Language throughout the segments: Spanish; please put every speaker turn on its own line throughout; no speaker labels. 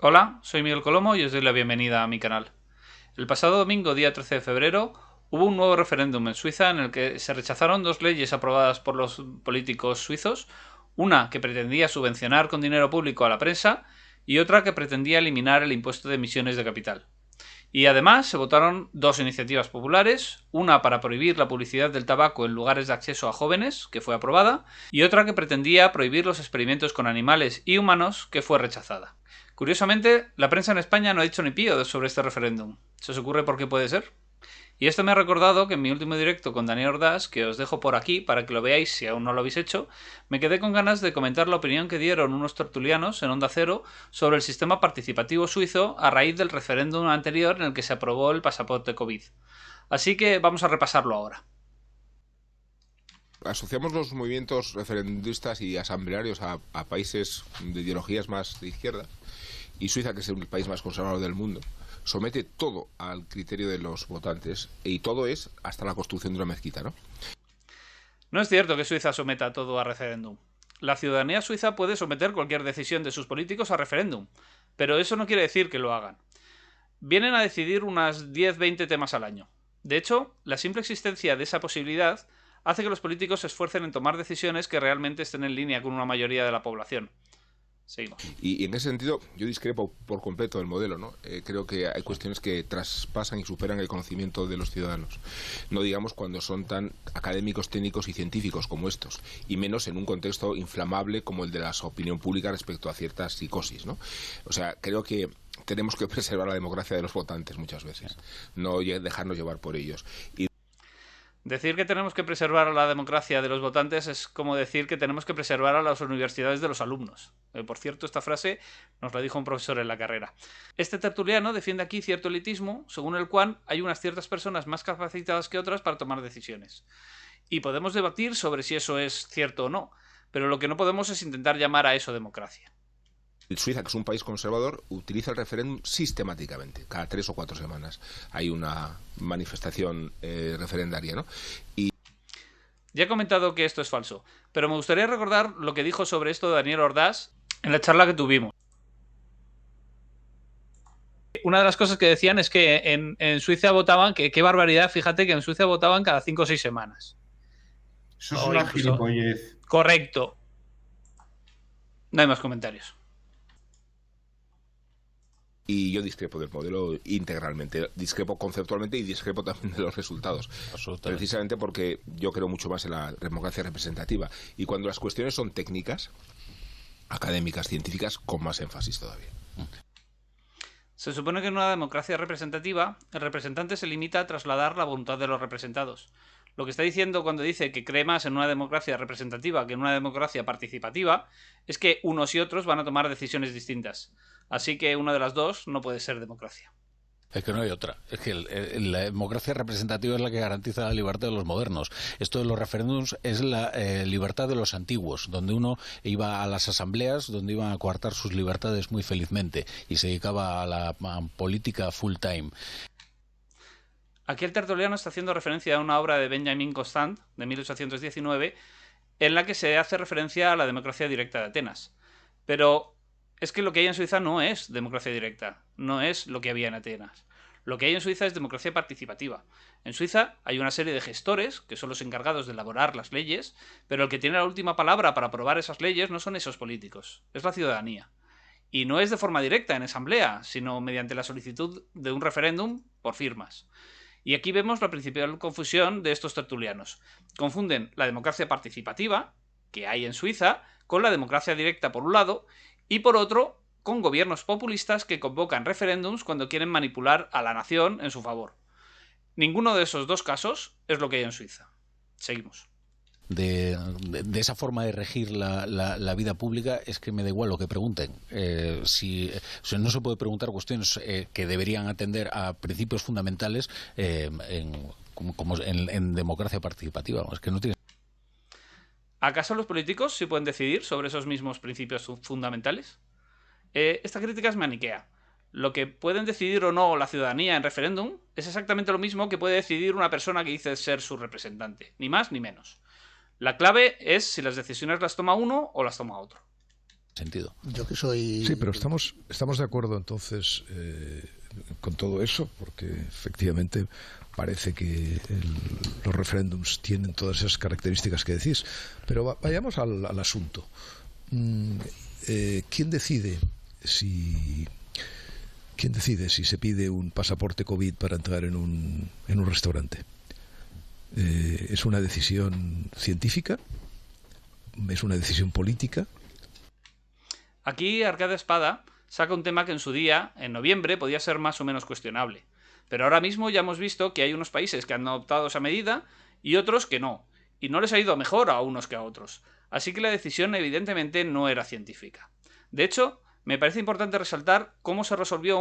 Hola, soy Miguel Colomo y os doy la bienvenida a mi canal. El pasado domingo, día 13 de febrero, hubo un nuevo referéndum en Suiza en el que se rechazaron dos leyes aprobadas por los políticos suizos, una que pretendía subvencionar con dinero público a la prensa y otra que pretendía eliminar el impuesto de emisiones de capital. Y además se votaron dos iniciativas populares, una para prohibir la publicidad del tabaco en lugares de acceso a jóvenes, que fue aprobada, y otra que pretendía prohibir los experimentos con animales y humanos, que fue rechazada. Curiosamente, la prensa en España no ha dicho ni pío sobre este referéndum. ¿Se os ocurre por qué puede ser? Y esto me ha recordado que en mi último directo con Daniel Ordaz, que os dejo por aquí para que lo veáis si aún no lo habéis hecho, me quedé con ganas de comentar la opinión que dieron unos tertulianos en Onda Cero sobre el sistema participativo suizo a raíz del referéndum anterior en el que se aprobó el pasaporte COVID. Así que vamos a repasarlo ahora.
Asociamos los movimientos referendistas y asamblearios a países de ideologías más de izquierda, y Suiza, que es el país más conservador del mundo, somete todo al criterio de los votantes, y todo es hasta la construcción de una mezquita, ¿no?
No es cierto que Suiza someta todo a referéndum. La ciudadanía suiza puede someter cualquier decisión de sus políticos a referéndum, pero eso no quiere decir que lo hagan. Vienen a decidir unas 10-20 temas al año. De hecho, la simple existencia de esa posibilidad hace que los políticos se esfuercen en tomar decisiones que realmente estén en línea con una mayoría de la población. Seguimos.
Y en ese sentido yo discrepo por completo del modelo, ¿no? Creo que hay cuestiones que traspasan y superan el conocimiento de los ciudadanos. No digamos cuando son tan académicos, técnicos y científicos como estos, y menos en un contexto inflamable como el de la opinión pública respecto a ciertas psicosis, ¿no? O sea, creo que tenemos que preservar la democracia de los votantes muchas veces, no dejarnos llevar por ellos. Y
Decir que tenemos que preservar la democracia de los votantes es como decir que tenemos que preservar a las universidades de los alumnos. Por cierto, esta frase nos la dijo un profesor en la carrera. Este tertuliano defiende aquí cierto elitismo, según el cual hay unas ciertas personas más capacitadas que otras para tomar decisiones. Y podemos debatir sobre si eso es cierto o no, pero lo que no podemos es intentar llamar a eso democracia.
Suiza, que es un país conservador, utiliza el referéndum sistemáticamente. Cada 3 o 4 semanas hay una manifestación referendaria, ¿no? Y
Ya he comentado que esto es falso, pero me gustaría recordar lo que dijo sobre esto Daniel Ordaz en la charla que tuvimos. Una de las cosas que decían es que en Suiza votaban, que qué barbaridad, fíjate que en Suiza votaban cada 5 o 6 semanas.
Eso es
O
una
incluso...
gilipollez.
Correcto. No hay más comentarios.
y yo discrepo del modelo integralmente, discrepo conceptualmente y discrepo también de los resultados. Precisamente porque yo creo mucho más en la democracia representativa. Y cuando las cuestiones son técnicas, académicas, científicas, con más énfasis todavía.
Se supone que en una democracia representativa, el representante se limita a trasladar la voluntad de los representados. Lo que está diciendo cuando dice que cree más en una democracia representativa que en una democracia participativa es que unos y otros van a tomar decisiones distintas. Así que una de las dos no puede ser democracia.
Es que no hay otra. Es que la democracia representativa es la que garantiza la libertad de los modernos. Esto de los referéndums es la libertad de los antiguos, donde uno iba a las asambleas, donde iban a coartar sus libertades muy felizmente y se dedicaba a la política full time.
Aquí el tertuliano está haciendo referencia a una obra de Benjamin Constant, de 1819, en la que se hace referencia a la democracia directa de Atenas. Pero es que lo que hay en Suiza no es democracia directa, no es lo que había en Atenas. Lo que hay en Suiza es democracia participativa. En Suiza hay una serie de gestores, que son los encargados de elaborar las leyes, pero el que tiene la última palabra para aprobar esas leyes no son esos políticos, es la ciudadanía. Y no es de forma directa en asamblea, sino mediante la solicitud de un referéndum por firmas. Y aquí vemos la principal confusión de estos tertulianos. Confunden la democracia participativa, que hay en Suiza, con la democracia directa por un lado, y por otro, con gobiernos populistas que convocan referéndums cuando quieren manipular a la nación en su favor. Ninguno de esos dos casos es lo que hay en Suiza. Seguimos.
De esa forma de regir la vida pública es que me da igual lo que pregunten. O sea, no se puede preguntar cuestiones que deberían atender a principios fundamentales como en democracia participativa. Es que no tiene...
¿Acaso los políticos sí pueden decidir sobre esos mismos principios fundamentales? Esta crítica es maniquea. Lo que pueden decidir o no la ciudadanía en referéndum es exactamente lo mismo que puede decidir una persona que dice ser su representante, ni más ni menos. La clave es si las decisiones las toma uno o las toma otro.
Sentido.
Yo que soy...
Sí, pero estamos de acuerdo entonces con todo eso, porque efectivamente parece que los referéndums tienen todas esas características que decís. Pero vayamos al asunto. ¿Quién decide si se pide un pasaporte COVID para entrar en un restaurante? ¿Es una decisión científica? ¿Es una decisión política?
Aquí Arcade Espada saca un tema que en su día, en noviembre, podía ser más o menos cuestionable. Pero ahora mismo ya hemos visto que hay unos países que han adoptado esa medida y otros que no. Y no les ha ido mejor a unos que a otros. Así que la decisión evidentemente no era científica. De hecho, me parece importante resaltar cómo se resolvió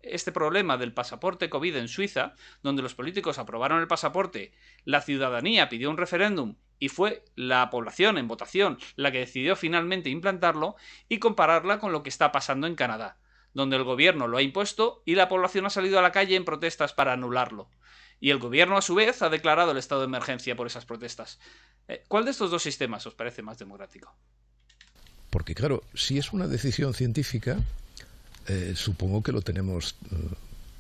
este problema del pasaporte COVID en Suiza, donde los políticos aprobaron el pasaporte, la ciudadanía pidió un referéndum y fue la población en votación la que decidió finalmente implantarlo, y compararla con lo que está pasando en Canadá, donde el gobierno lo ha impuesto y la población ha salido a la calle en protestas para anularlo. Y el gobierno, a su vez, ha declarado el estado de emergencia por esas protestas. ¿Cuál de estos dos sistemas os parece más democrático?
Porque claro, si es una decisión científica, supongo que lo tenemos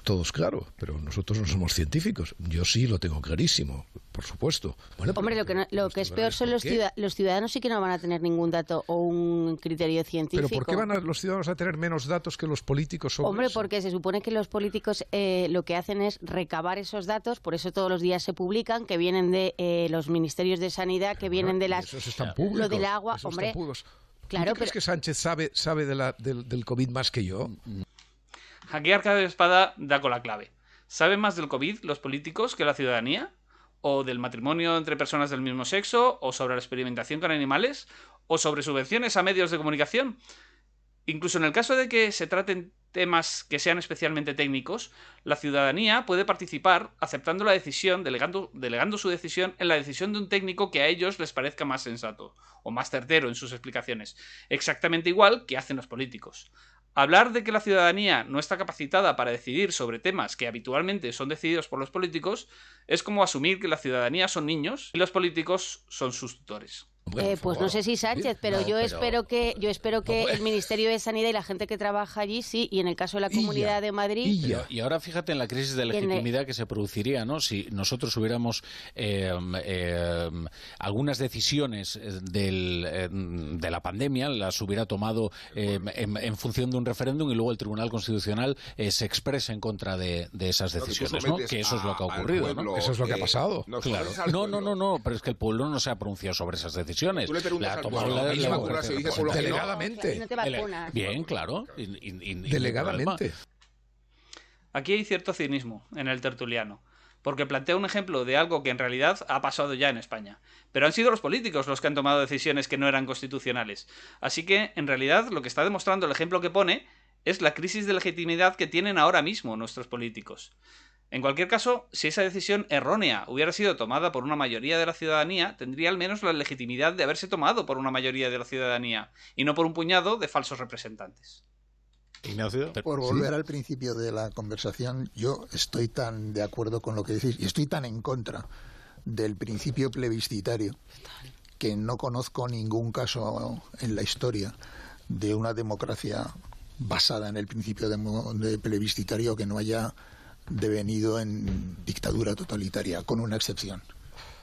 todos claro, pero nosotros no somos científicos. Yo sí lo tengo clarísimo, por supuesto. Bueno,
hombre, lo que es peor son los ciudadanos, sí que no van a tener ningún dato o un criterio científico.
¿Pero por qué van los ciudadanos a tener menos datos que los políticos sobre
Hombre,
eso?
porque se supone que los políticos lo que hacen es recabar esos datos, por eso todos los días se publican, que vienen de los ministerios de sanidad, que vienen de las...
Esos están públicos.
Lo del agua, hombre...
Claro, ¿crees que Sánchez sabe del COVID más que yo?
Aquí Arcade Espada da con la clave. ¿Saben más del COVID los políticos que la ciudadanía? ¿O del matrimonio entre personas del mismo sexo? ¿O sobre la experimentación con animales? ¿O sobre subvenciones a medios de comunicación? Incluso en el caso de que se traten temas que sean especialmente técnicos, la ciudadanía puede participar aceptando la decisión, delegando su decisión en la decisión de un técnico que a ellos les parezca más sensato o más certero en sus explicaciones, exactamente igual que hacen los políticos. Hablar de que la ciudadanía no está capacitada para decidir sobre temas que habitualmente son decididos por los políticos es como asumir que la ciudadanía son niños y los políticos son sus tutores.
Pues no sé si Sánchez, pero yo espero que el Ministerio de Sanidad y la gente que trabaja allí sí, y en el caso de la Comunidad de Madrid...
Y ahora fíjate en la crisis de legitimidad que se produciría, ¿no? Si nosotros hubiéramos algunas decisiones de la pandemia, las hubiera tomado en función de un referéndum, y luego el Tribunal Constitucional se expresa en contra de esas decisiones, ¿no? Que eso es lo que ha ocurrido, ¿no?
Eso es lo que ha pasado.
Claro. No, pero es que el pueblo no se ha pronunciado sobre esas decisiones.
Tú le preguntas al pueblo,
delegadamente.
No te vacunas.
Bien, claro.
Delegadamente.
Aquí hay cierto cinismo en el tertuliano, porque plantea un ejemplo de algo que en realidad ha pasado ya en España. Pero han sido los políticos los que han tomado decisiones que no eran constitucionales. Así que, en realidad, lo que está demostrando el ejemplo que pone es la crisis de legitimidad que tienen ahora mismo nuestros políticos. En cualquier caso, si esa decisión errónea hubiera sido tomada por una mayoría de la ciudadanía, tendría al menos la legitimidad de haberse tomado por una mayoría de la ciudadanía, y no por un puñado de falsos representantes.
Ignacio.
Por volver al principio de la conversación, yo estoy tan de acuerdo con lo que decís y estoy tan en contra del principio plebiscitario que no conozco ningún caso en la historia de una democracia basada en el principio de plebiscitario que no haya devenido en dictadura totalitaria, con una excepción,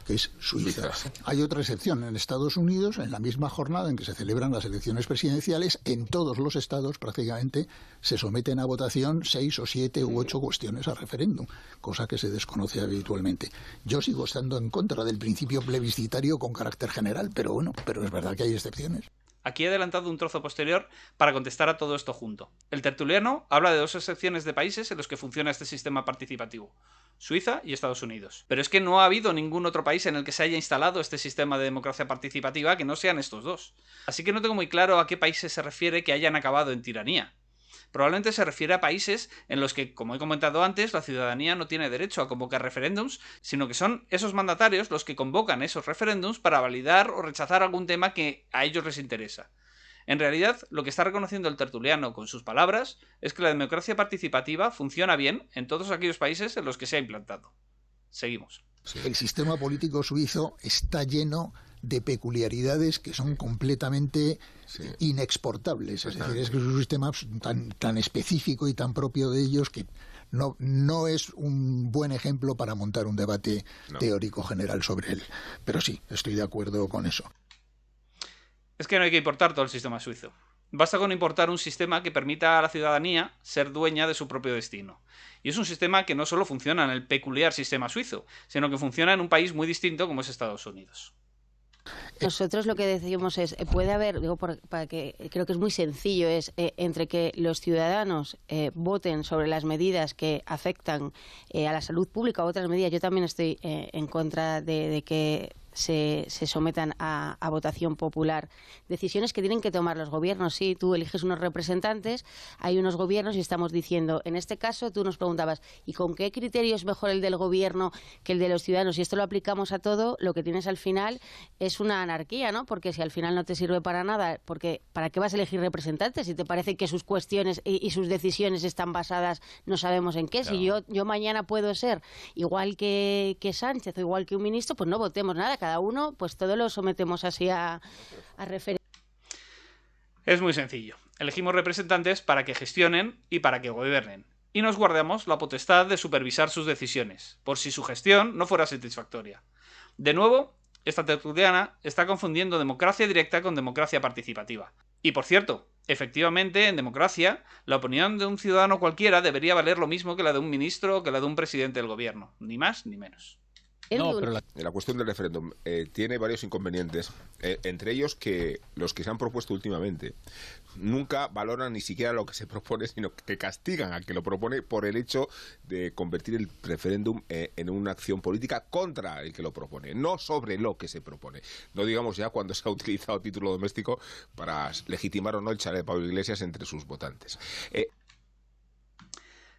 que es Suiza. Hay otra excepción en Estados Unidos, en la misma jornada en que se celebran las elecciones presidenciales, en todos los estados prácticamente se someten a votación 6 o 7 u 8 cuestiones a referéndum, cosa que se desconoce habitualmente. Yo sigo estando en contra del principio plebiscitario con carácter general, pero es verdad que hay excepciones.
Aquí he adelantado un trozo posterior para contestar a todo esto junto. El tertuliano habla de dos excepciones de países en los que funciona este sistema participativo: Suiza y Estados Unidos. Pero es que no ha habido ningún otro país en el que se haya instalado este sistema de democracia participativa que no sean estos dos. Así que no tengo muy claro a qué países se refiere que hayan acabado en tiranía. Probablemente se refiere a países en los que, como he comentado antes, la ciudadanía no tiene derecho a convocar referéndums, sino que son esos mandatarios los que convocan esos referéndums para validar o rechazar algún tema que a ellos les interesa. En realidad, lo que está reconociendo el tertuliano con sus palabras es que la democracia participativa funciona bien en todos aquellos países en los que se ha implantado. Seguimos.
El sistema político suizo está lleno de peculiaridades que son completamente inexportables. Es decir, es que es un sistema tan específico y tan propio de ellos que no es un buen ejemplo para montar un debate teórico general sobre él. Pero sí, estoy de acuerdo con eso.
Es que no hay que importar todo el sistema suizo. Basta con importar un sistema que permita a la ciudadanía ser dueña de su propio destino. Y es un sistema que no solo funciona en el peculiar sistema suizo, sino que funciona en un país muy distinto como es Estados Unidos.
Nosotros lo que decimos es, puede haber, para que creo que es muy sencillo, es entre que los ciudadanos voten sobre las medidas que afectan a la salud pública o otras medidas. Yo también estoy en contra de que se sometan a votación popular. Decisiones que tienen que tomar los gobiernos. Sí, tú eliges unos representantes, hay unos gobiernos y estamos diciendo, en este caso tú nos preguntabas, ¿y con qué criterio es mejor el del gobierno que el de los ciudadanos? Y esto lo aplicamos a todo, lo que tienes al final es una anarquía, ¿no? Porque si al final no te sirve para nada, porque ¿para qué vas a elegir representantes si te parece que sus cuestiones y sus decisiones están basadas no sabemos en qué? Claro. Si yo mañana puedo ser igual que Sánchez o igual que un ministro, pues no votemos nada, cada uno, pues todo lo sometemos así a referencia.
Es muy sencillo. Elegimos representantes para que gestionen y para que gobiernen. Y nos guardamos la potestad de supervisar sus decisiones, por si su gestión no fuera satisfactoria. De nuevo, esta tertuliana está confundiendo democracia directa con democracia participativa. Y por cierto, efectivamente, en democracia, la opinión de un ciudadano cualquiera debería valer lo mismo que la de un ministro o que la de un presidente del gobierno. Ni más ni menos.
No, pero la cuestión del referéndum tiene varios inconvenientes, entre ellos que los que se han propuesto últimamente nunca valoran ni siquiera lo que se propone, sino que castigan al que lo propone por el hecho de convertir el referéndum en una acción política contra el que lo propone, no sobre lo que se propone. No digamos ya cuando se ha utilizado título doméstico para legitimar o no el chalet de Pablo Iglesias entre sus votantes.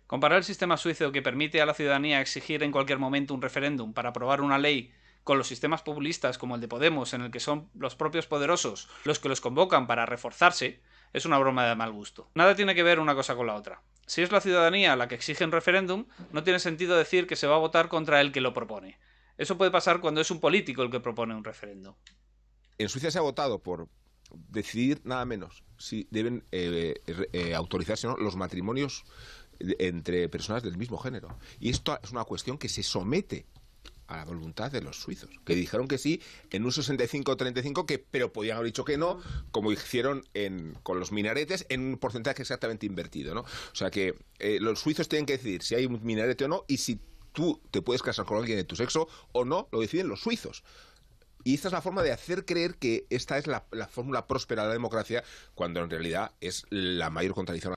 Comparar el sistema suizo que permite a la ciudadanía exigir en cualquier momento un referéndum para aprobar una ley con los sistemas populistas como el de Podemos, en el que son los propios poderosos los que los convocan para reforzarse, es una broma de mal gusto. Nada tiene que ver una cosa con la otra. Si es la ciudadanía la que exige un referéndum, no tiene sentido decir que se va a votar contra el que lo propone. Eso puede pasar cuando es un político el que propone un referéndum.
En Suiza se ha votado por decidir nada menos si deben autorizarse o no los matrimonios entre personas del mismo género. Y esto es una cuestión que se somete a la voluntad de los suizos, que dijeron que sí en un 65-35, pero podían haber dicho que no, como hicieron con los minaretes, en un porcentaje exactamente invertido, ¿no? O sea que los suizos tienen que decidir si hay un minarete o no, y si tú te puedes casar con alguien de tu sexo o no, lo deciden los suizos. Y esta es la forma de hacer creer que esta es la fórmula próspera de la democracia, cuando en realidad es la mayor contradicción.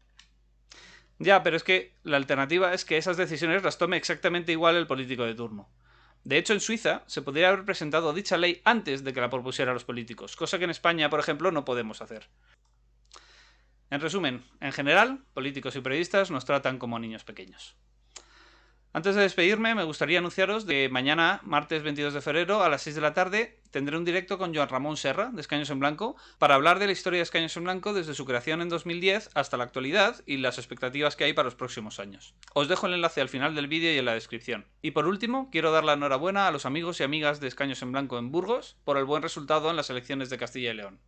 Ya, pero es que la alternativa es que esas decisiones las tome exactamente igual el político de turno. De hecho, en Suiza se podría haber presentado dicha ley antes de que la propusieran los políticos, cosa que en España, por ejemplo, no podemos hacer. En resumen, en general, políticos y periodistas nos tratan como niños pequeños. Antes de despedirme, me gustaría anunciaros que mañana, martes 22 de febrero, a las 6 de la tarde, tendré un directo con Joan Ramón Serra, de Escaños en Blanco, para hablar de la historia de Escaños en Blanco desde su creación en 2010 hasta la actualidad y las expectativas que hay para los próximos años. Os dejo el enlace al final del vídeo y en la descripción. Y por último, quiero dar la enhorabuena a los amigos y amigas de Escaños en Blanco en Burgos por el buen resultado en las elecciones de Castilla y León.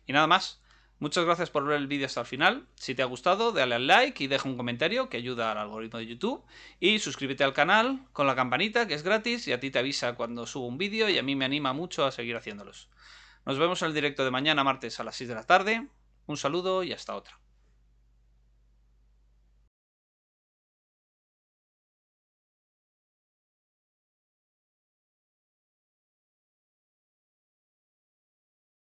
Y nada más. Muchas gracias por ver el vídeo hasta el final. Si te ha gustado, dale al like y deja un comentario que ayuda al algoritmo de YouTube. Y suscríbete al canal con la campanita, que es gratis y a ti te avisa cuando subo un vídeo y a mí me anima mucho a seguir haciéndolos. Nos vemos en el directo de mañana martes a las 6 de la tarde. Un saludo y hasta otra.